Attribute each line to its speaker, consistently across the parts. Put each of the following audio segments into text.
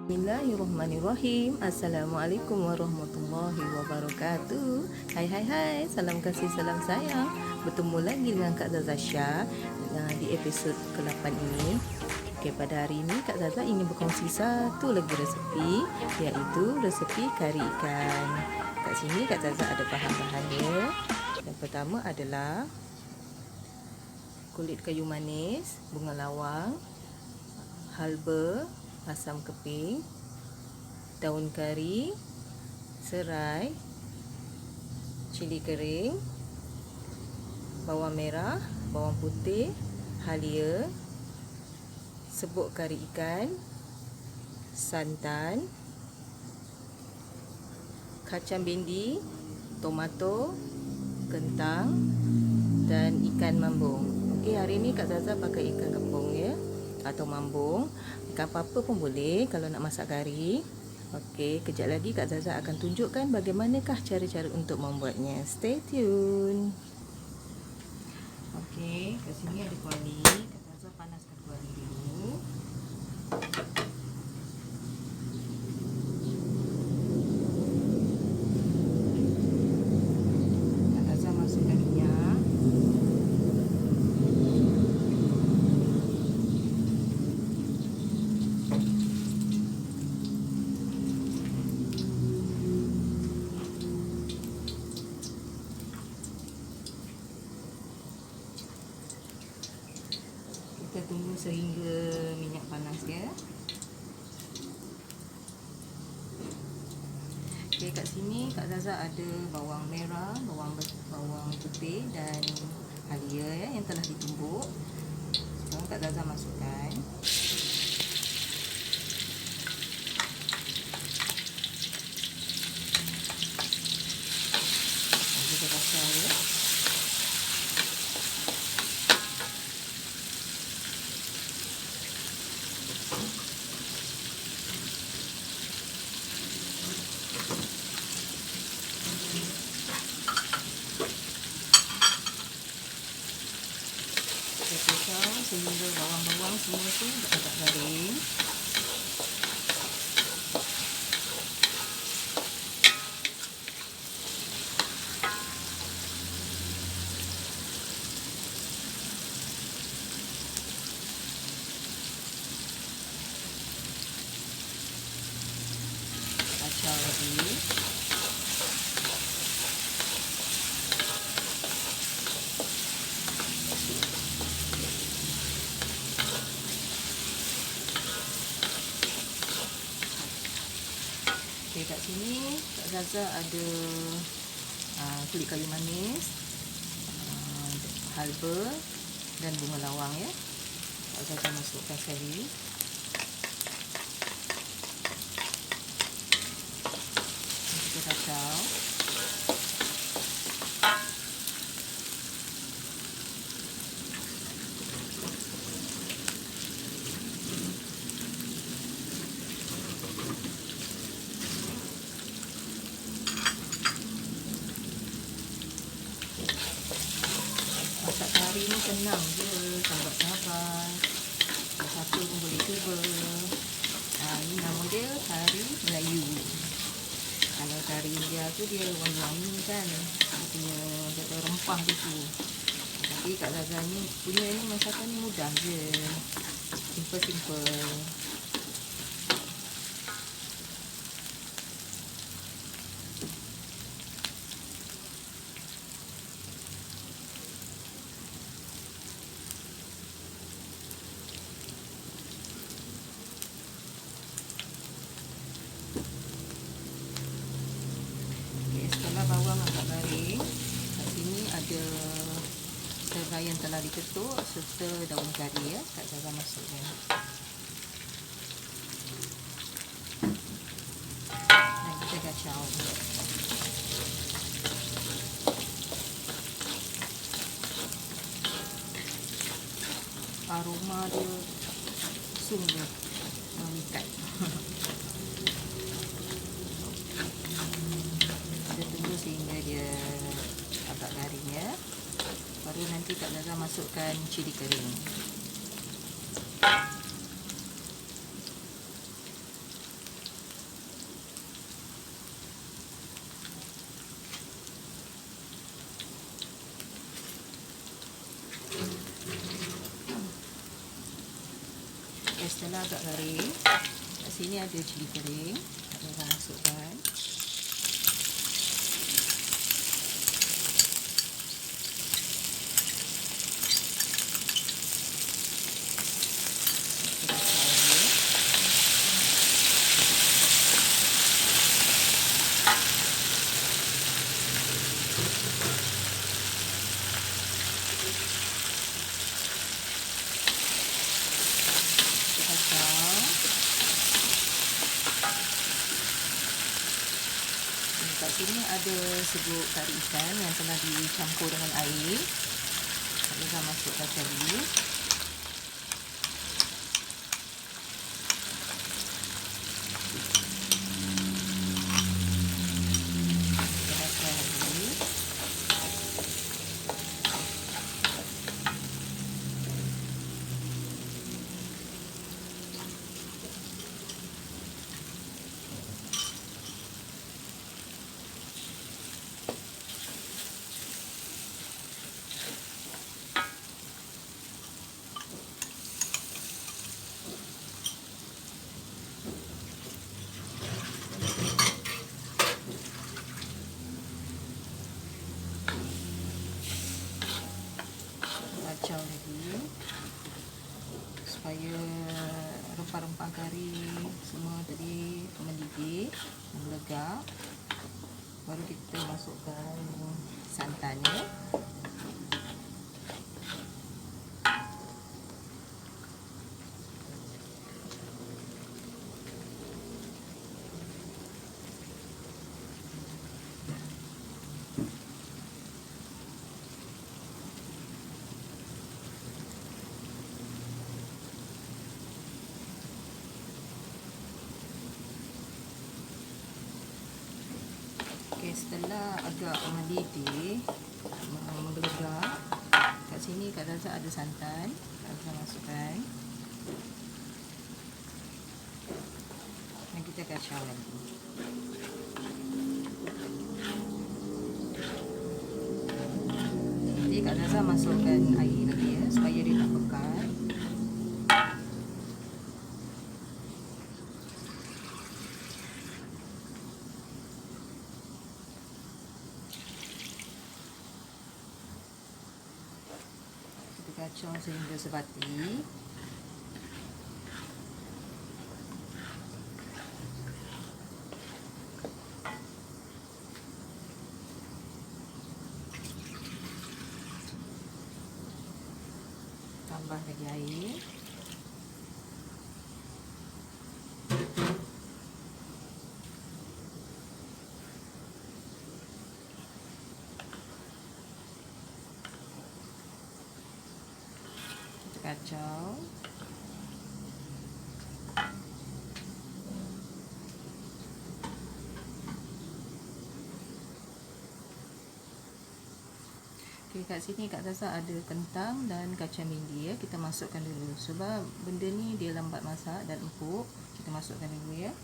Speaker 1: Bismillahirrahmanirrahim. Assalamualaikum warahmatullahi wabarakatuh. Hai, salam kasih, salam sayang. Bertemu lagi dengan Kak Zaza Syah di episod ke-8 ini. Okey, pada hari ini Kak Zaza ingin berkongsi satu lagi resepi, iaitu resepi kari ikan. Kat sini Kak Zaza ada bahan-bahannya. Yang pertama adalah kulit kayu manis, bunga lawang, halba, asam keping, daun kari, serai, cili kering, bawang merah, bawang putih, halia, serbuk kari ikan, santan, kacang bendi, tomato, kentang dan ikan mambung. Okey, hari ni Kak Zaza pakai ikan kembung ya, atau mambung. Ikan apa-apa pun boleh kalau nak masak kari. Okey, kejap lagi Kak Zaza akan tunjukkan bagaimanakah cara-cara untuk membuatnya. Stay tune. Okey, kat sini ada kuali. Kak Zaza panaskan kuali dulu. Kak Zaza masukkan minyak. Kita tunggu sehingga minyak panas ya. Okey, kat sini Kak Zaza ada bawang merah, bawang putih dan halia ya, yang telah ditumbuk. Sekarang Kak Zaza masukkan. Kita kacau ya. Kita kacau sehingga bawang-bawang semua tu agak garing. Kacau lagi. Okey, kat sini Kak Zaza ada kulit kayu manis, halba dan bunga lawang ya. Kak Zaza masukkan sekali. Kita kacau. Masak kari ni senang je, sahabat-sahabat. Siapa pun boleh cuba. Ini nama dia kari Melayu. Kalau kari India tu dia wangi-wangi kan, dia punya rempah dia tu. Tapi Kak Zaza ni punya ni masakan ni mudah je, simple-simple. Setelah bawang agak garing, kat sini ada serai yang telah diketuk serta daun kari ya. Kak Zaza masukkan. Dan kita kacau. Aroma dia sungguh memikat. Sehingga dia agak garing ya. Baru nanti Kak Zaza masukkan cili kering. Okay, setelah agak garing, kat sini ada cili kering, kita masukkan. Kat sini ada serbuk kari ikan yang telah dicampur dengan air. Kita masukkan tadi. Kacau lagi supaya rempah-rempah kari semua tadi mendidih, melegap. Baru kita masukkan santannya. Okay, setelah agak mendidih, melegap, kat sini Kak Zaza ada santan, Kak Zaza masukkan. Dan kita kacau lagi. Jadi Kak Zaza masukkan air lagi ya, supaya dia tak pekat. Kacau sehingga sebati. Tambah lagi air. Kacau. Okay, kat sini Kak Zaza ada kentang dan kacang bindi ya. Kita masukkan dulu sebab benda ni dia lambat masak dan empuk. Kita masukkan dulu ya.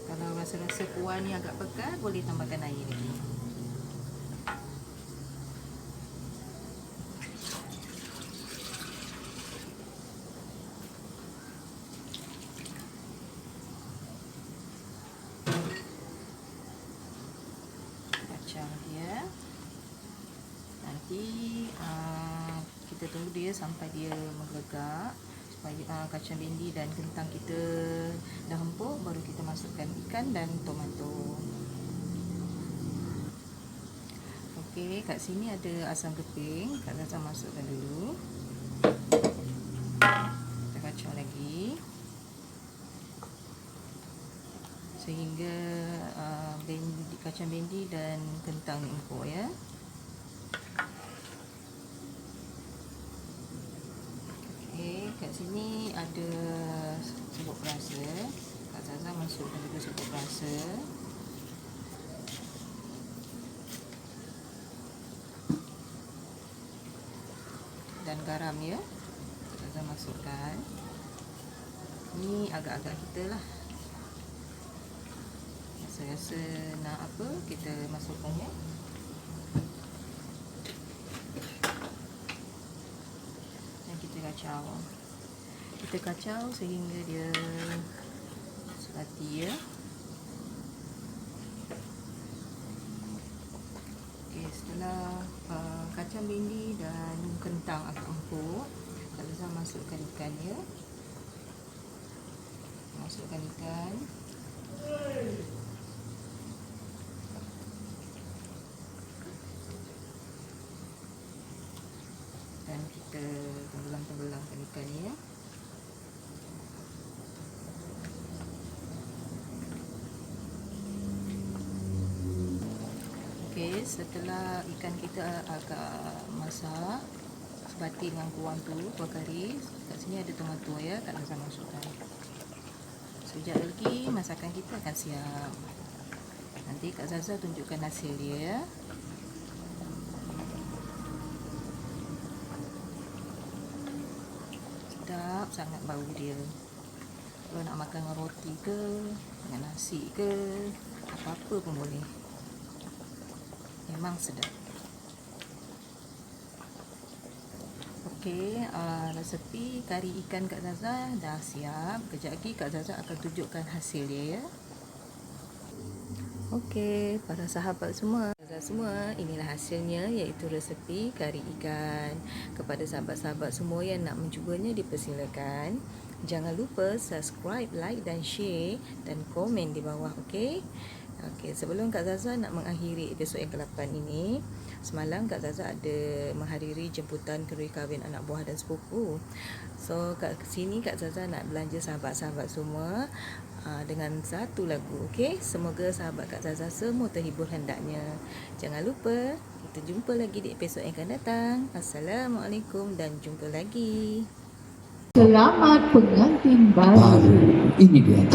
Speaker 1: Kalau rasa-rasa kuah ni agak pekat, boleh tambahkan air lagi. Kacau dia. Nanti kita tunggu dia sampai dia melegap. Supaya kacang bindi dan kentang kita dah empuk, baru kita masukkan ikan dan tomato. Okey, kat sini ada asam keping, Kak Zaza masukkan dulu. Kita kacau lagi sehingga kacang bindi dan kentang empuk ya. Kat sini ada serbuk perasa. Kak Zaza masukkan juga serbuk perasa. dan garam ya. Kita masukkan. Ni agak-agak kita lah. Rasa nak apa, kita masukkannya. Dan kita kacau. Kita kacau sehingga dia serati ya. Okey, setelah kacang bendi dan kentang agak empuk, Kak Zaza masukkan ikan ya. Masukkan ikan. Dan kita tenggelam-tenggelamkan ikan ya. Okey, setelah ikan kita agak masak sebati dengan kuah tu, kuah kari, kat sini ada tomato ya, Kak Zaza masukkan. Sekejap lagi masakan kita akan siap. Nanti Kak Zaza tunjukkan hasil dia ya. Sedap sangat bau dia. Kalau nak makan dengan roti ke, dengan nasi ke, apa-apa pun boleh. Memang sedap. Okey, resepi kari ikan Kak Zaza dah siap. Kejap lagi Kak Zaza akan tunjukkan hasil dia ya. Okey, para sahabat semua, inilah hasilnya, iaitu resepi kari ikan. Kepada sahabat-sahabat semua yang nak mencubanya, dipersilakan. Jangan lupa subscribe, like dan share dan komen di bawah, okey? Okey, sebelum Kak Zaza nak mengakhiri episod yang ke-8 ini, semalam Kak Zaza ada menghadiri jemputan kenduri kahwin anak buah dan sepupu. So kat sini Kak Zaza nak belanja sahabat-sahabat semua dengan satu lagu, okey? Semoga sahabat Kak Zaza semua terhibur hendaknya. Jangan lupa, kita jumpa lagi di episod yang akan datang. Assalamualaikum dan jumpa lagi.
Speaker 2: Selamat pengantin baru. Ini dia.